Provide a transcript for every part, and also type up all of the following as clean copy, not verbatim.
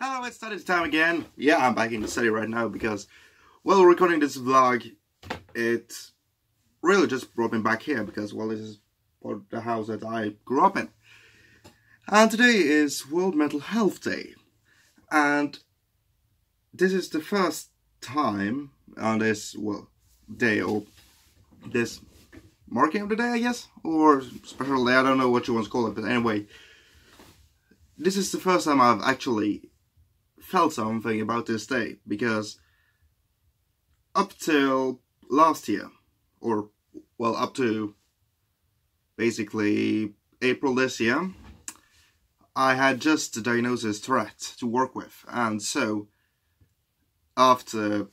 Hello, it's study time again. Yeah, I'm back in the study right now because, well, recording this vlog, it really just brought me back here because, well, this is the house that I grew up in. And today is World Mental Health Day. And this is the first time on this, well, day or this marking of the day, I guess? Or special day, I don't know what you want to call it, but anyway. This is the first time I've actually felt something about this day, because up till last year, or well, up to basically April this year, I had just the diagnosis Tourette to work with, and so after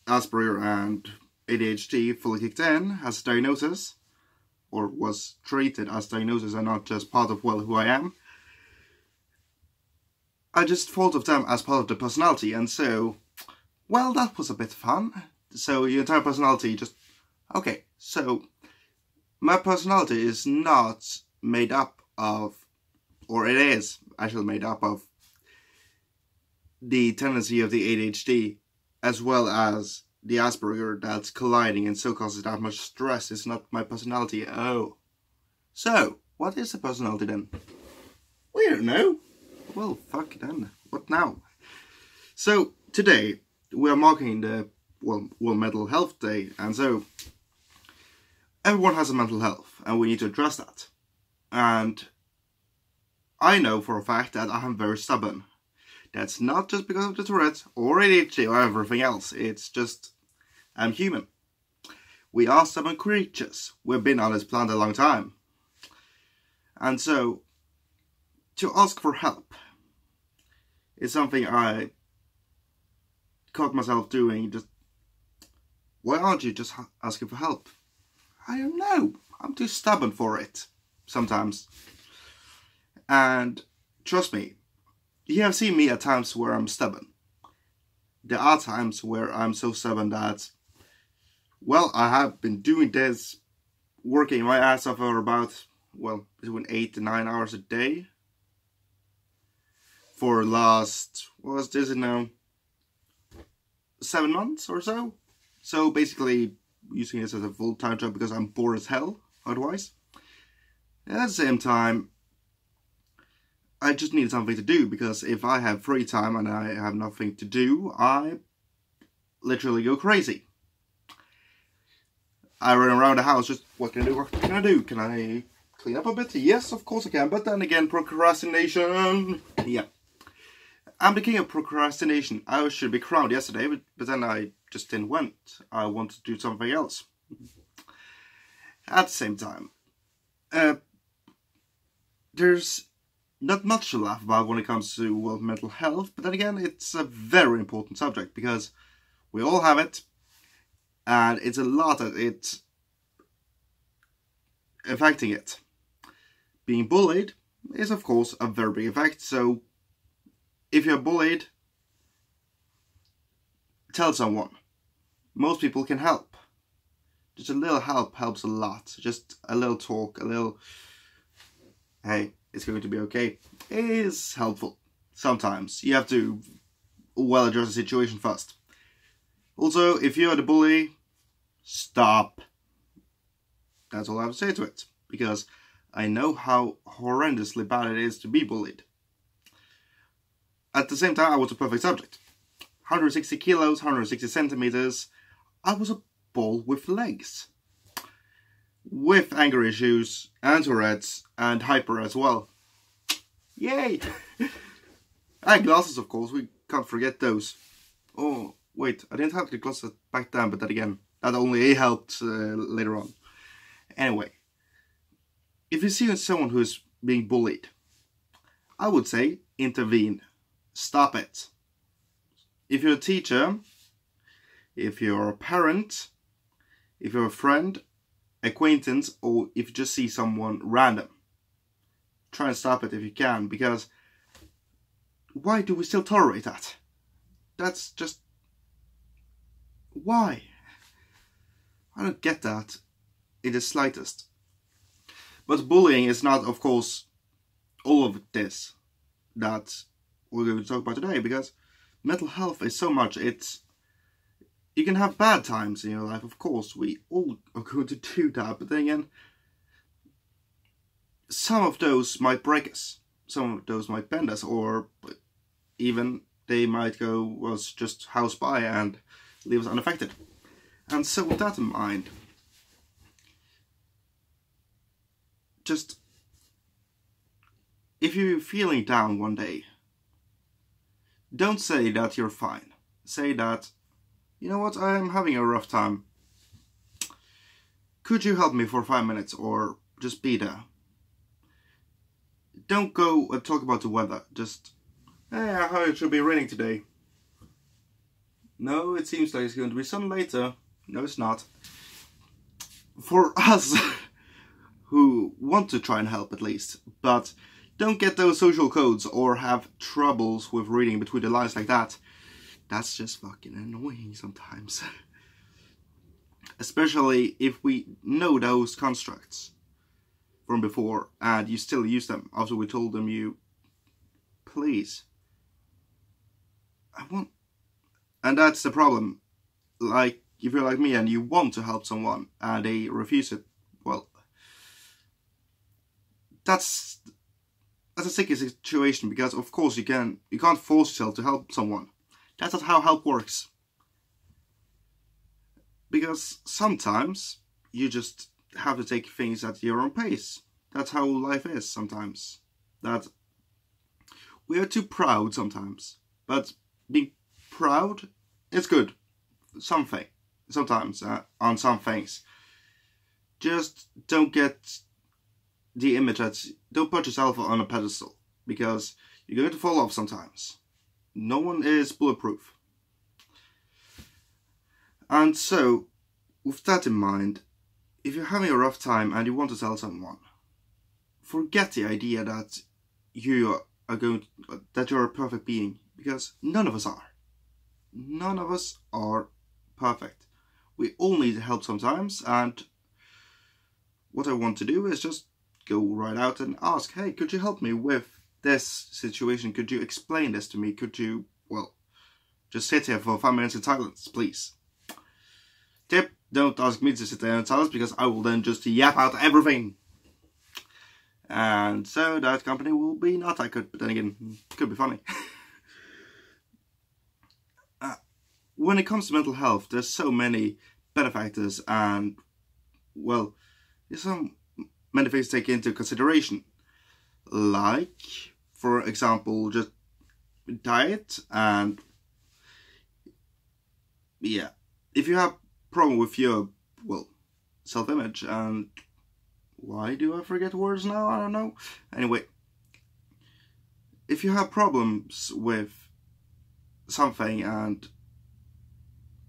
Asperger and ADHD fully kicked in as a diagnosis, or was treated as diagnosis and not just part of, well, who I am, I just thought of them as part of the personality, and so, well, that was a bit fun. So your entire personality just, okay, so my personality is not made up of, or it is actually made up of, the tendency of the ADHD as well as the Asperger that's colliding and so causes that much stress. It's not my personality. Oh. So, what is the personality then? We don't know. Well, fuck then. What now? So, today, we are marking the World Mental Health Day, and so everyone has a mental health, and we need to address that. And I know for a fact that I am very stubborn. That's not just because of the Tourette or ADHD or everything else. It's just, I'm human. We are stubborn creatures. We've been on this planet a long time. And so, to ask for help is something I caught myself doing. Just, why aren't you just asking for help? I don't know. I'm too stubborn for it sometimes. And trust me, you have seen me at times where I'm stubborn. There are times where I'm so stubborn that, well, I have been doing this, working my ass off for about, well, between 8 to 9 hours a day. For last, what is this now, 7 months or so? So basically using this as a full-time job because I'm bored as hell otherwise. And at the same time, I just need something to do, because if I have free time and I have nothing to do, I literally go crazy. I run around the house just, what can I do, what can I do? Can I clean up a bit? Yes, of course I can, but then again, procrastination. Yeah. I'm the king of procrastination. I should be crowned yesterday, but then I just didn't went. I wanted to do something else. At the same time, there's not much to laugh about when it comes to, well, mental health, but then again, it's a very important subject because we all have it, and it's a lot that it's affecting it. Being bullied is, of course, a very big effect, so if you're bullied, tell someone. Most people can help. Just a little help helps a lot. Just a little talk, a little, hey, it's going to be okay, is helpful. Sometimes you have to well address the situation first. Also, if you're the bully, stop. That's all I have to say to it, because I know how horrendously bad it is to be bullied. At the same time, I was a perfect subject. 160 kilos, 160 centimeters. I was a ball with legs. With anger issues, and Tourette's, and hyper as well. Yay! I had glasses, of course, we can't forget those. Oh, wait, I didn't have the glasses back then, but then again, that only helped later on. Anyway, if you see someone who's being bullied, I would say intervene. Stop it. If you're a teacher, if you're a parent, if you're a friend, acquaintance, or if you just see someone random, try and stop it if you can, because why do we still tolerate that? That's just, why? I don't get that in the slightest. But bullying is not, of course, all of this that we're going to talk about today, because mental health is so much. You can have bad times in your life, of course, we all are going to do that, but then again, some of those might break us, some of those might bend us, or even they might go, well, just house by and leave us unaffected. And so with that in mind, just, if you're feeling down one day, don't say that you're fine. Say that, you know what, I'm having a rough time. Could you help me for 5 minutes, or just be there? Don't go and talk about the weather. Just, hey, I heard it should be raining today. No, it seems like it's going to be sun later. No, it's not. For us who want to try and help at least, but don't get those social codes or have troubles with reading between the lines like that. That's just fucking annoying sometimes. Especially if we know those constructs from before and you still use them after we told them you, please. And that's the problem. Like, if you're like me and you want to help someone and they refuse it, well, that's a sticky situation, because of course you can't force yourself to help someone. That's not how help works. Because sometimes you just have to take things at your own pace. That's how life is sometimes. That we are too proud sometimes. But being proud is good. Sometimes on some things. Just don't get the image that, don't put yourself on a pedestal, because you're going to fall off sometimes. No one is bulletproof. And so, with that in mind, if you're having a rough time and you want to tell someone, forget the idea that you're a perfect being, because none of us are. None of us are perfect. We all need help sometimes, and what I want to do is just go right out and ask, hey, could you help me with this situation? Could you explain this to me? Could you, well, just sit here for 5 minutes in silence, please? Tip, don't ask me to sit there in silence, because I will then just yap out everything. And so that company will be not that good, but then again, could be funny. When it comes to mental health, there's so many benefactors and, well, there's so many things to take into consideration. Like, for example, just diet and, yeah. If you have problem with your, well, self-image, and why do I forget words now? I don't know. Anyway, if you have problems with something, and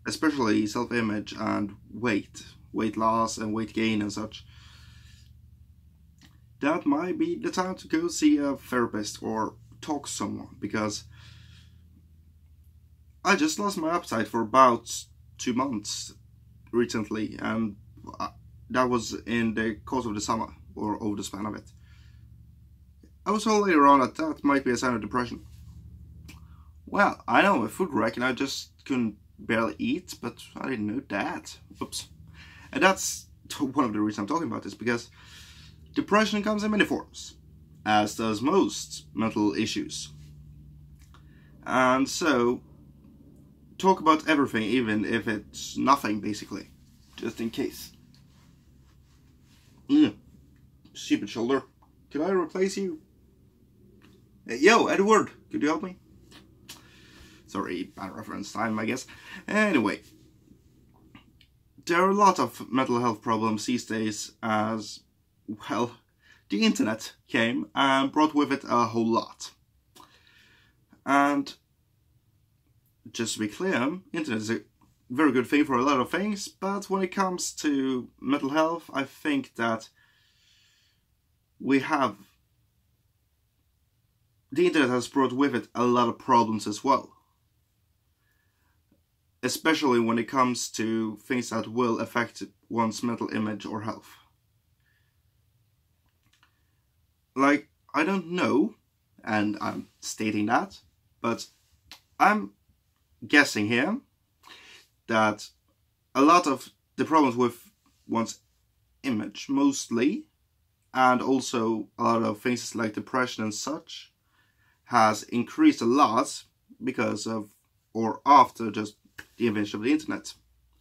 especially self-image and weight loss and weight gain and such, that might be the time to go see a therapist or talk to someone, because I just lost my appetite for about 2 months recently, and that was in the course of the summer, or over the span of it. I was told later on that might be a sign of depression. Well, I know, a food wreck, and I just couldn't barely eat, but I didn't know that. Oops. And that's one of the reasons I'm talking about this, because depression comes in many forms, as does most mental issues. And so, talk about everything, even if it's nothing, basically, just in case. Stupid shoulder. Could I replace you? Yo, Edward, could you help me? Sorry, bad reference time, I guess. Anyway, there are a lot of mental health problems these days, as, well, the internet came and brought with it a whole lot. And just to be clear, internet is a very good thing for a lot of things, but when it comes to mental health, I think that the internet has brought with it a lot of problems as well. Especially when it comes to things that will affect one's mental image or health. Like, I don't know, and I'm stating that, But I'm guessing here that a lot of the problems with one's image, mostly, and also a lot of things like depression and such, has increased a lot because of or after just the invention of the internet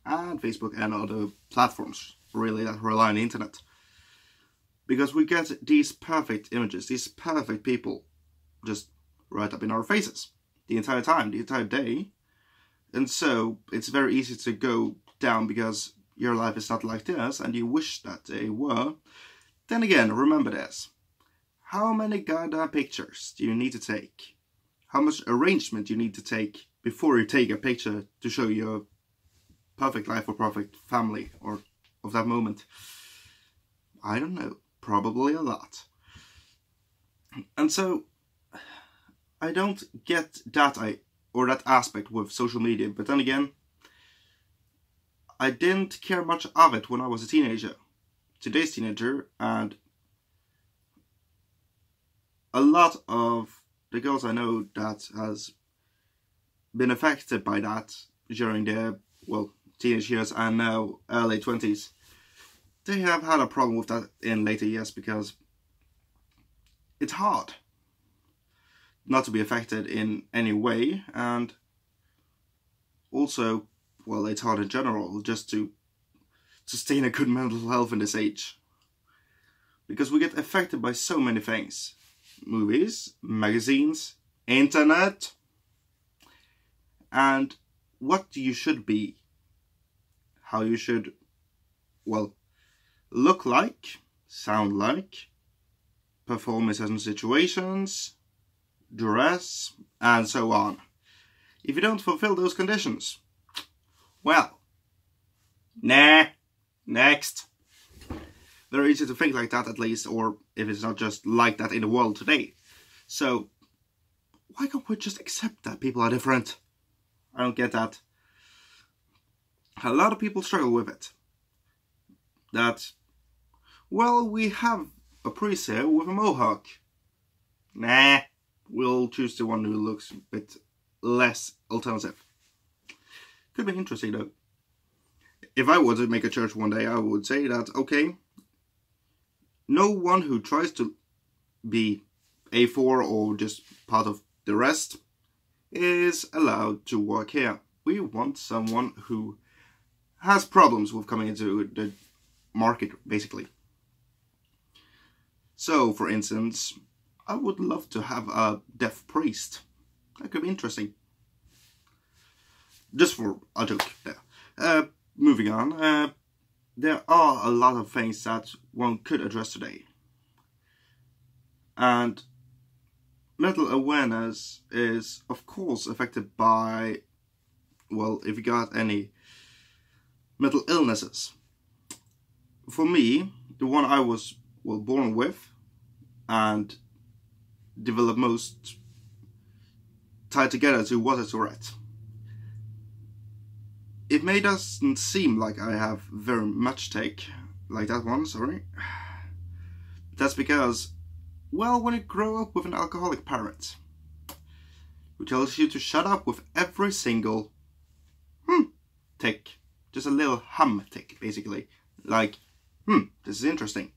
and Facebook and other platforms really that rely on the internet. Because we get these perfect images, these perfect people just right up in our faces the entire time, the entire day. And so it's very easy to go down because your life is not like this and you wish that they were. Then again, remember this. How many goddamn pictures do you need to take? How much arrangement do you need to take before you take a picture to show your perfect life or perfect family or of that moment? I don't know. Probably a lot. And so I don't get that that aspect with social media, but then again, I didn't care much of it when I was a teenager. Today's teenager, and a lot of the girls I know that has been affected by that during their, well, teenage years and now early 20s, they have had a problem with that in later years because it's hard not to be affected in any way, and also, well, it's hard in general just to sustain a good mental health in this age. Because we get affected by so many things. Movies, magazines, internet, and what you should be, how you should, well, look like, sound like, perform in certain situations, dress, and so on. If you don't fulfill those conditions, well, nah, next. Very easy to think like that, at least, or if it's not just like that in the world today. So, why can't we just accept that people are different? I don't get that. A lot of people struggle with it. That, well, we have a priest here with a mohawk. Nah, we'll choose the one who looks a bit less alternative. Could be interesting though. If I were to make a church one day, I would say that, okay, no one who tries to be A4 or just part of the rest is allowed to work here. We want someone who has problems with coming into the market, basically. So, for instance, I would love to have a deaf priest. That could be interesting. Just for a joke there. Moving on, there are a lot of things that one could address today. And mental awareness is, of course, affected by, well, if you got any mental illnesses. For me, the one I was, well, born with and developed most tied together to was a Tourette. It may doesn't seem like I have very much take like that one, sorry. That's because, well, when you grow up with an alcoholic parent who tells you to shut up with every single tick, just a little hum tick, basically, like, this is interesting.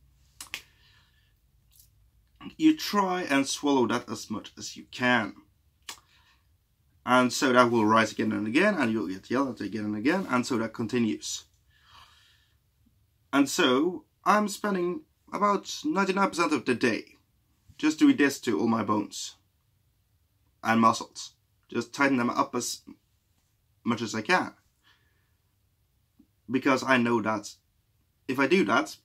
You try and swallow that as much as you can. And so that will rise again and again, and you'll get yelled at again and again, and so that continues. And so, I'm spending about 99% of the day just doing this to all my bones and muscles. Just tighten them up as much as I can. Because I know that if I do that,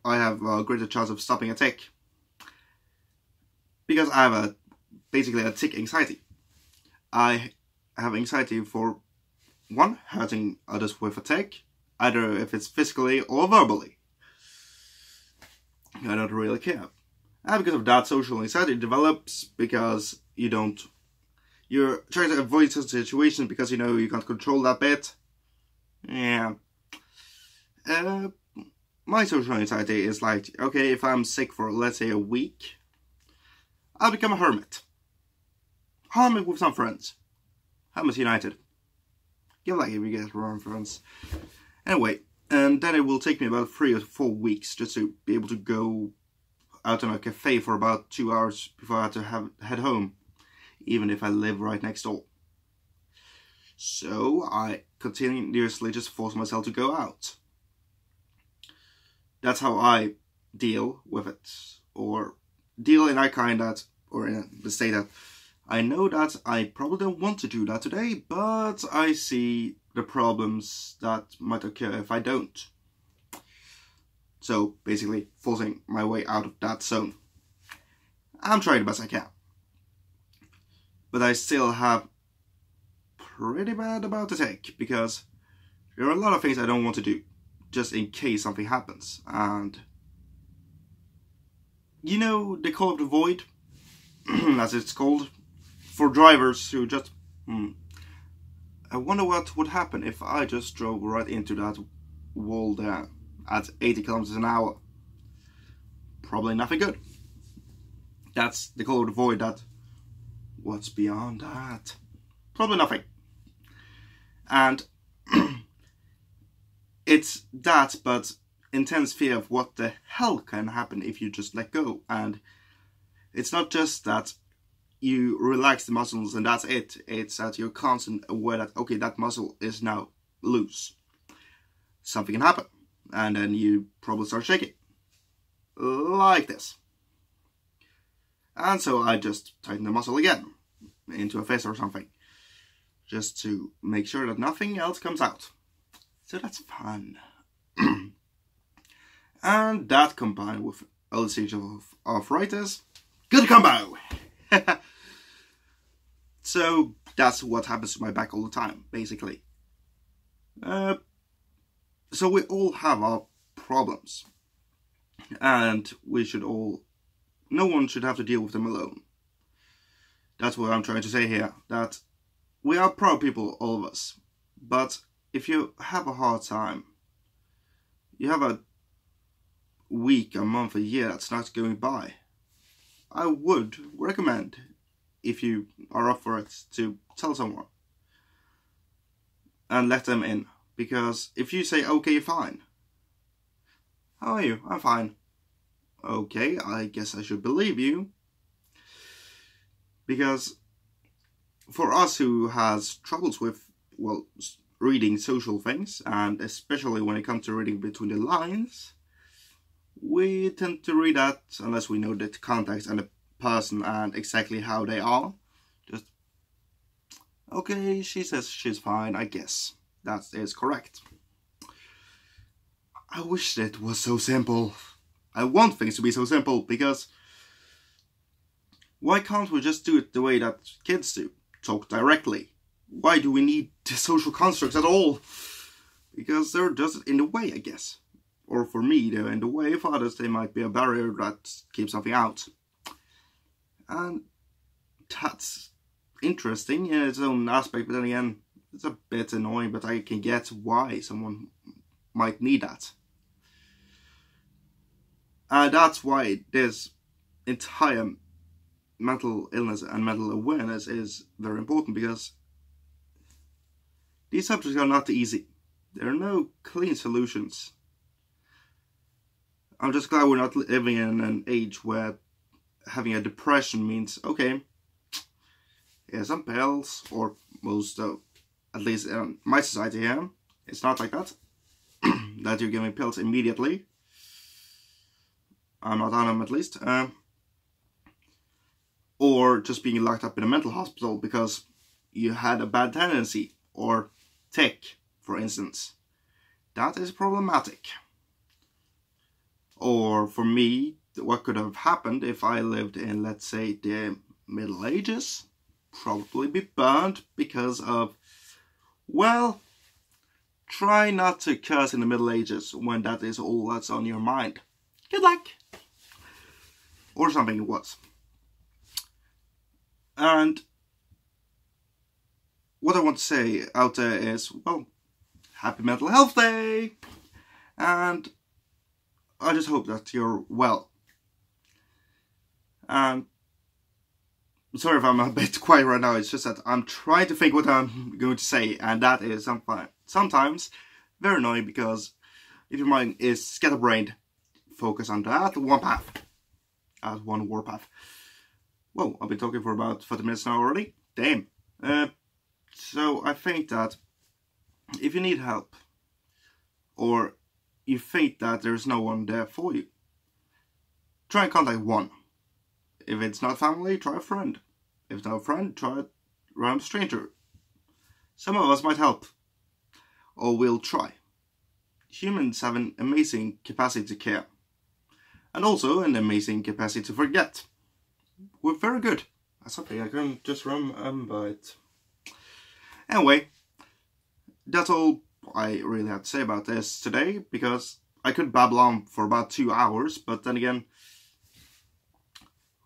I have a greater chance of stopping a tick. Because I have basically a tick anxiety. I have anxiety for, one, hurting others with a tick, either if it's physically or verbally. I don't really care. And because of that, social anxiety develops because you're trying to avoid such situations because you know you can't control that bit. Yeah. My social anxiety is like, okay, if I'm sick for, let's say, a week, I'll become a hermit. Helmet with some friends. Helmet United. You like it if you get around friends. Anyway, and then it will take me about 3 or 4 weeks just to be able to go out on a cafe for about 2 hours before I had to head home, even if I live right next door. So I continuously just force myself to go out. That's how I deal with it, or deal in that kind that, or in the state that I know that I probably don't want to do that today, but I see the problems that might occur if I don't. So basically forcing my way out of that zone. I'm trying the best I can. But I still have pretty bad about the tech, because there are a lot of things I don't want to do, just in case something happens. And you know the Call of the Void, as it's called, for drivers who just... I wonder what would happen if I just drove right into that wall there at 80 kilometers an hour. Probably nothing good. That's the Call of the Void. That what's beyond that? Probably nothing. And it's that, but intense fear of what the hell can happen if you just let go. And it's not just that you relax the muscles and that's it. It's that you're constantly aware that, okay, that muscle is now loose. Something can happen. And then you probably start shaking. Like this. And so I just tighten the muscle again into a fist or something, just to make sure that nothing else comes out. So that's fun. And that combined with early stage of arthritis, good combo! So that's what happens to my back all the time, basically. So we all have our problems, and we should all, no one should have to deal with them alone. That's what I'm trying to say here, that we are proud people, all of us, but if you have a hard time, you have a week, a month, a year that's not going by, I would recommend, if you are up for it, to tell someone and let them in. Because if you say, okay, fine. How are you? I'm fine. Okay, I guess I should believe you. Because for us who has troubles with, well, reading social things, and especially when it comes to reading between the lines, we tend to read that unless we know the context and the person and exactly how they are. Just, okay, she says she's fine, I guess. That is correct. I wish it was so simple. I want things to be so simple, because why can't we just do it the way that kids do? Talk directly. Why do we need the social constructs at all? Because they're just in the way, I guess. Or for me, they're in the way. For others, they might be a barrier that keeps something out. And that's interesting in its own aspect, but then again, it's a bit annoying, but I can get why someone might need that. And that's why this entire mental illness and mental awareness is very important, because these subjects are not easy. There are no clean solutions. I'm just glad we're not living in an age where having a depression means, okay, here's some pills, or most of, at least in my society here, it's not like that. That you're giving pills immediately. I'm not on them, at least. Or just being locked up in a mental hospital because you had a bad tendency, or tick, for instance. That is problematic. Or for me, what could have happened if I lived in, let's say, the Middle Ages? Probably be burned because of, well, try not to curse in the Middle Ages when that is all that's on your mind. Good luck! Or something it was. And what I want to say out there is, well, happy Mental Health Day! And I just hope that you're well. And sorry if I'm a bit quiet right now, it's just that I'm trying to think what I'm going to say, and that is sometimes very annoying, because if your mind is scatterbrained, focus on that one path, as one warpath. Whoa, I've been talking for about 30 minutes now already? Damn. So I think that if you need help, or you think that there's no one there for you, try and contact one. If it's not family, try a friend. If it's not a friend, try a random stranger. Some of us might help, or will try. Humans have an amazing capacity to care, and also an amazing capacity to forget. We're very good. That's something I couldn't just remember it. Anyway, that's all I really have to say about this today, because I could babble on for about 2 hours, but then again,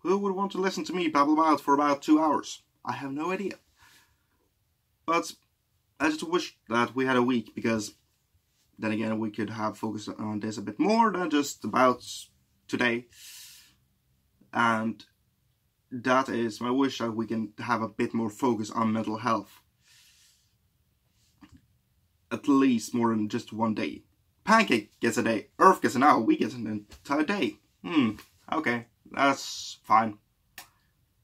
who would want to listen to me babble about for about 2 hours? I have no idea. But I just wish that we had a week, because then again we could have focused on this a bit more than just about today. And that is my wish, that we can have a bit more focus on mental health. At least more than just one day. Pancake gets a day, Earth gets an hour, we get an entire day. Okay, that's fine.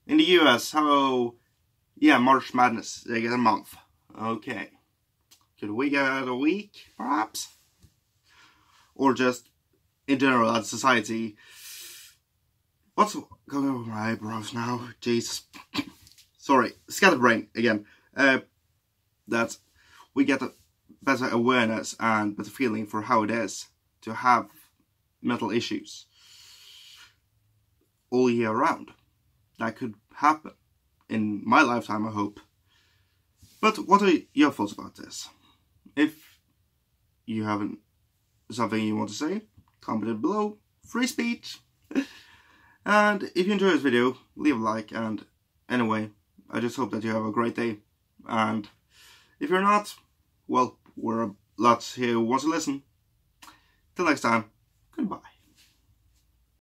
In the US, yeah, March Madness, they get a month. Okay. Could we get a week, perhaps? Or just, in general, as society. What's going on with my eyebrows now? Jesus. Sorry, scatterbrain again. That we get a better awareness and better feeling for how it is to have mental issues all year round. That could happen in my lifetime, I hope. But what are your thoughts about this? If you have something you want to say, comment it below. Free speech! And if you enjoyed this video, leave a like, and anyway, I just hope that you have a great day. And if you're not, well, we're lots here who wants to listen. Till next time, goodbye.